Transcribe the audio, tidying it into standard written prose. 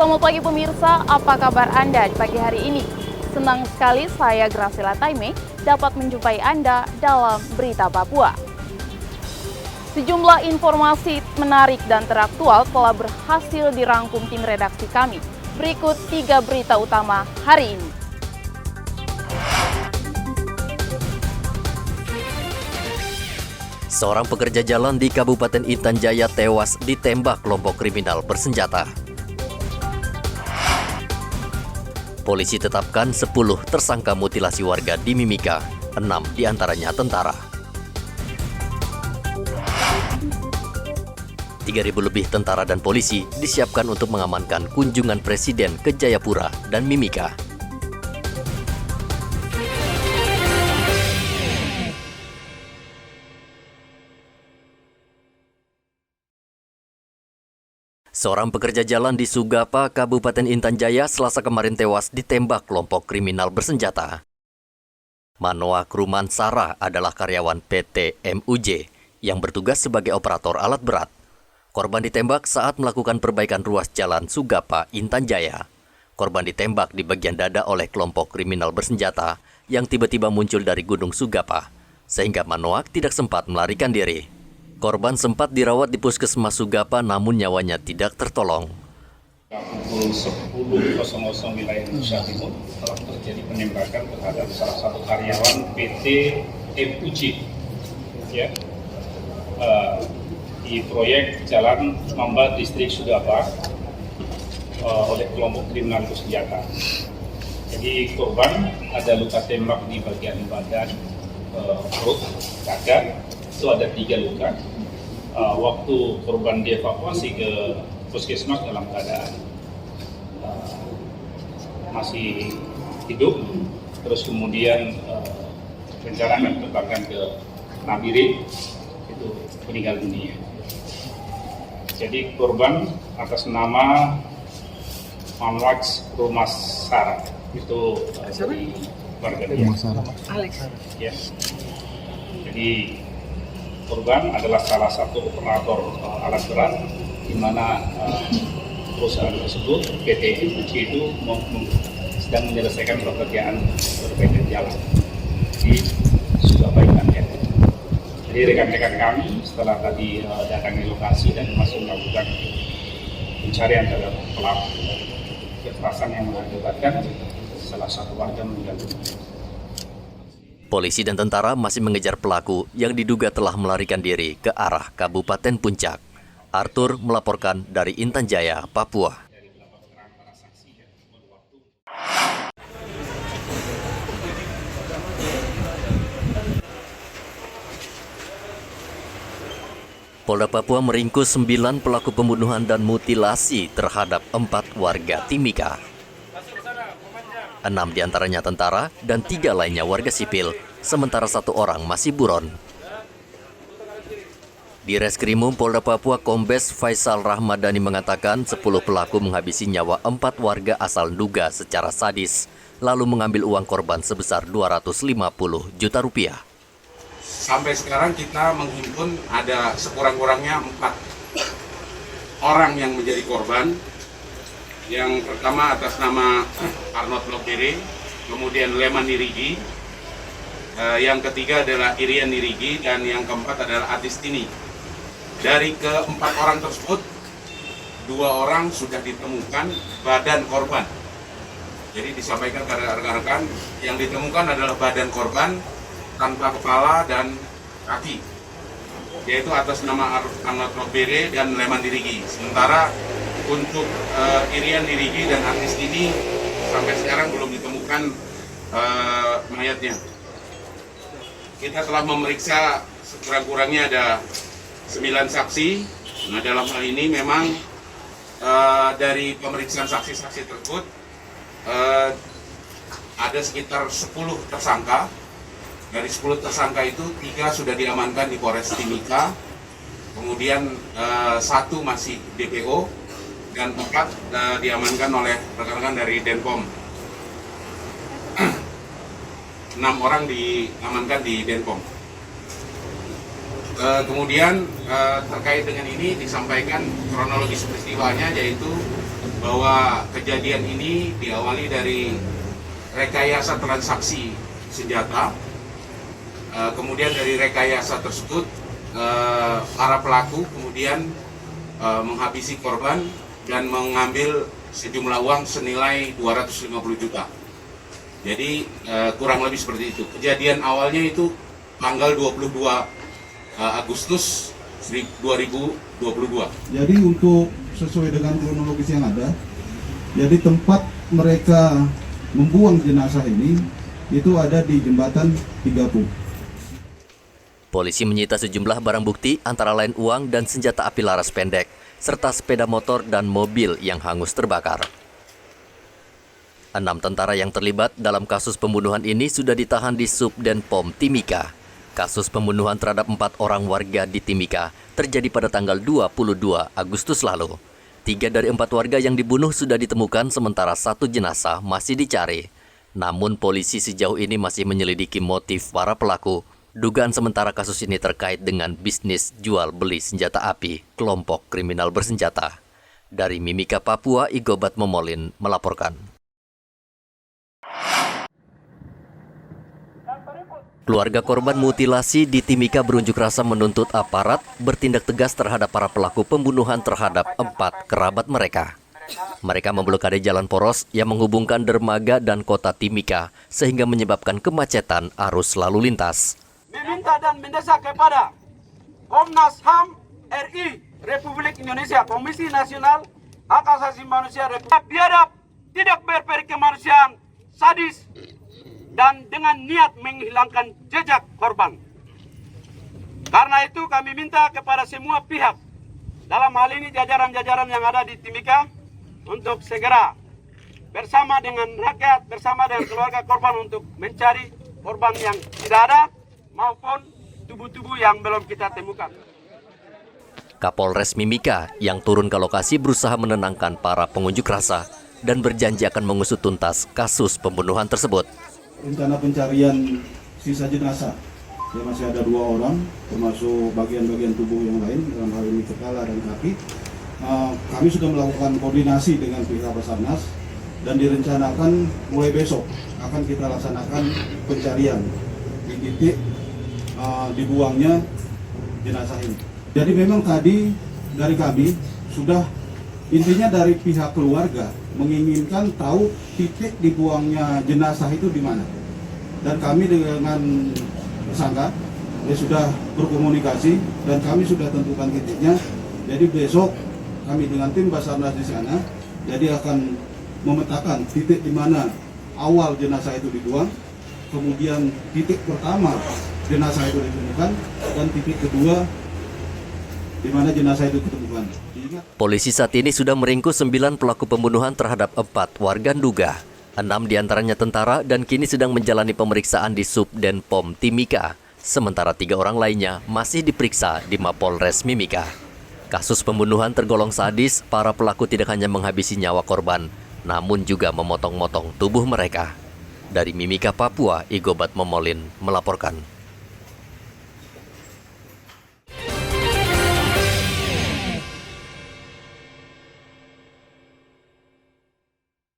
Selamat pagi pemirsa, apa kabar Anda di pagi hari ini? Senang sekali saya Graciela Taime dapat menjumpai Anda dalam Berita Papua. Sejumlah informasi menarik dan teraktual telah berhasil dirangkum tim redaksi kami. Berikut 3 berita utama hari ini. Seorang pekerja jalan di Kabupaten Intan Jaya tewas ditembak kelompok kriminal bersenjata. Polisi tetapkan 10 tersangka mutilasi warga di Mimika, 6 diantaranya tentara. 3.000 lebih tentara dan polisi disiapkan untuk mengamankan kunjungan Presiden ke Jayapura dan Mimika. Seorang pekerja jalan di Sugapa, Kabupaten Intan Jaya, Selasa kemarin tewas ditembak kelompok kriminal bersenjata. Manoa Kruman Sara adalah karyawan PT MUJ yang bertugas sebagai operator alat berat. Korban ditembak saat melakukan perbaikan ruas jalan Sugapa, Intan Jaya. Korban ditembak di bagian dada oleh kelompok kriminal bersenjata yang tiba-tiba muncul dari Gunung Sugapa, sehingga Manoa tidak sempat melarikan diri. Korban sempat dirawat di Puskesmas Sugapa namun nyawanya tidak tertolong. Pukul 10.00 wilayah Indonesia Timur telah terjadi penembakan terhadap salah satu karyawan PT MUJ di proyek Jalan Mamba Distrik Sugapa oleh kelompok kriminal bersenjata. Jadi korban ada luka tembak di bagian badan, perut, dada, itu ada 3 luka. Waktu korban dievakuasi ke puskesmas dalam keadaan masih hidup, terus kemudian rencana akan diterbangkan ke Nabire, itu meninggal dunia. Jadi korban atas nama Manwaj Rumasara, itu dari warga dia. Alex. Ya. Jadi korban adalah salah satu operator alat berat di mana perusahaan tersebut PT MUJ itu sedang menyelesaikan pekerjaan perbaikan jalan di Sugapa Intan Jaya. Jadi rekan-rekan kami setelah tadi datangi lokasi dan masih melakukan pencarian terhadap pelaku kekerasan yang mengakibatkan salah satu warga meninggal dunia. Polisi dan tentara masih mengejar pelaku yang diduga telah melarikan diri ke arah Kabupaten Puncak. Arthur melaporkan dari Intan Jaya, Papua. Polda Papua meringkus 9 pelaku pembunuhan dan mutilasi terhadap 4 warga Timika. 6 diantaranya tentara dan 3 lainnya warga sipil, sementara 1 orang masih buron. Di Reskrimum Polda Papua, Kombes Faisal Rahmadani mengatakan 10 pelaku menghabisi nyawa 4 warga asal Nduga secara sadis, lalu mengambil uang korban sebesar 250 juta rupiah. Sampai sekarang kita menghimpun ada sekurang-kurangnya 4 orang yang menjadi korban. Yang pertama atas nama Arnold Lokere, kemudian Leman Nirigi, yang ketiga adalah Irian Nirigi, dan yang keempat adalah Atistini. Dari keempat orang tersebut, 2 orang sudah ditemukan badan korban. Jadi disampaikan ke rekan-rekan, yang ditemukan adalah badan korban tanpa kepala dan kaki, yaitu atas nama Arnold Lokere dan Leman Nirigi. Sementara untuk Irian Nirigi dan artis ini sampai sekarang belum ditemukan mayatnya. Kita telah memeriksa sekurang-kurangnya ada 9 saksi. Nah, dalam hal ini memang dari pemeriksaan saksi-saksi tersebut ada sekitar 10 tersangka. Dari 10 tersangka itu 3 sudah diamankan di Polres Timika, kemudian 1 masih DPO, dan 4 diamankan oleh rekan-rekan dari Denpom. 6 orang diamankan di Denpom. Kemudian terkait dengan ini disampaikan kronologis peristiwanya, yaitu bahwa kejadian ini diawali dari rekayasa transaksi senjata. Kemudian dari rekayasa tersebut para pelaku kemudian menghabisi korban dan mengambil sejumlah uang senilai 250 juta. Jadi kurang lebih seperti itu. Kejadian awalnya itu tanggal 22 Agustus 2022. Jadi untuk sesuai dengan kronologis yang ada, jadi tempat mereka membuang jenazah ini itu ada di jembatan 30. Polisi menyita sejumlah barang bukti antara lain uang dan senjata api laras pendek, serta sepeda motor dan mobil yang hangus terbakar. 6 tentara yang terlibat dalam kasus pembunuhan ini sudah ditahan di Subdenpom Timika. Kasus pembunuhan terhadap 4 orang warga di Timika terjadi pada tanggal 22 Agustus lalu. 3 dari 4 warga yang dibunuh sudah ditemukan, sementara 1 jenazah masih dicari. Namun polisi sejauh ini masih menyelidiki motif para pelaku. Dugaan sementara kasus ini terkait dengan bisnis jual beli senjata api kelompok kriminal bersenjata. Dari Mimika, Papua, Igobat Momolin melaporkan. Keluarga korban mutilasi di Timika berunjuk rasa menuntut aparat bertindak tegas terhadap para pelaku pembunuhan terhadap 4 kerabat mereka. Mereka memblokade jalan poros yang menghubungkan dermaga dan kota Timika sehingga menyebabkan kemacetan arus lalu lintas. Meminta dan mendesak kepada Komnas HAM RI Republik Indonesia, Komisi Nasional Hak Asasi Manusia Republik biadab, tidak berperi kemanusiaan, sadis, dan dengan niat menghilangkan jejak korban. Karena itu kami minta kepada semua pihak, dalam hal ini jajaran-jajaran yang ada di Timika, untuk segera bersama dengan rakyat, bersama dengan keluarga korban untuk mencari korban yang tidak ada maupun tubuh-tubuh yang belum kita temukan. Kapolres Mimika yang turun ke lokasi berusaha menenangkan para pengunjuk rasa dan berjanji akan mengusut tuntas kasus pembunuhan tersebut. Rencana pencarian sisa jenazah, ya masih ada 2 orang, termasuk bagian-bagian tubuh yang lain, dalam hal ini kepala dan kaki. Kami sudah melakukan koordinasi dengan pihak Basarnas dan direncanakan mulai besok akan kita laksanakan pencarian di titik dibuangnya jenazah ini. Jadi memang tadi dari kami sudah intinya dari pihak keluarga menginginkan tahu titik dibuangnya jenazah itu di mana. Dan kami dengan tersangka sudah berkomunikasi dan kami sudah tentukan titiknya. Jadi besok kami dengan tim Basarnas di sana jadi akan memetakan titik di mana awal jenazah itu dibuang, kemudian titik pertama jenazah itu ditemukan, dan titik kedua di mana jenazah itu ditemukan. Polisi saat ini sudah meringkus 9 pelaku pembunuhan terhadap 4 warga Nduga. 6 diantaranya tentara dan kini sedang menjalani pemeriksaan di Subdenpom Timika. Sementara 3 orang lainnya masih diperiksa di Mapolres Mimika. Kasus pembunuhan tergolong sadis, para pelaku tidak hanya menghabisi nyawa korban, namun juga memotong-motong tubuh mereka. Dari Mimika, Papua, Igobat Momolin melaporkan.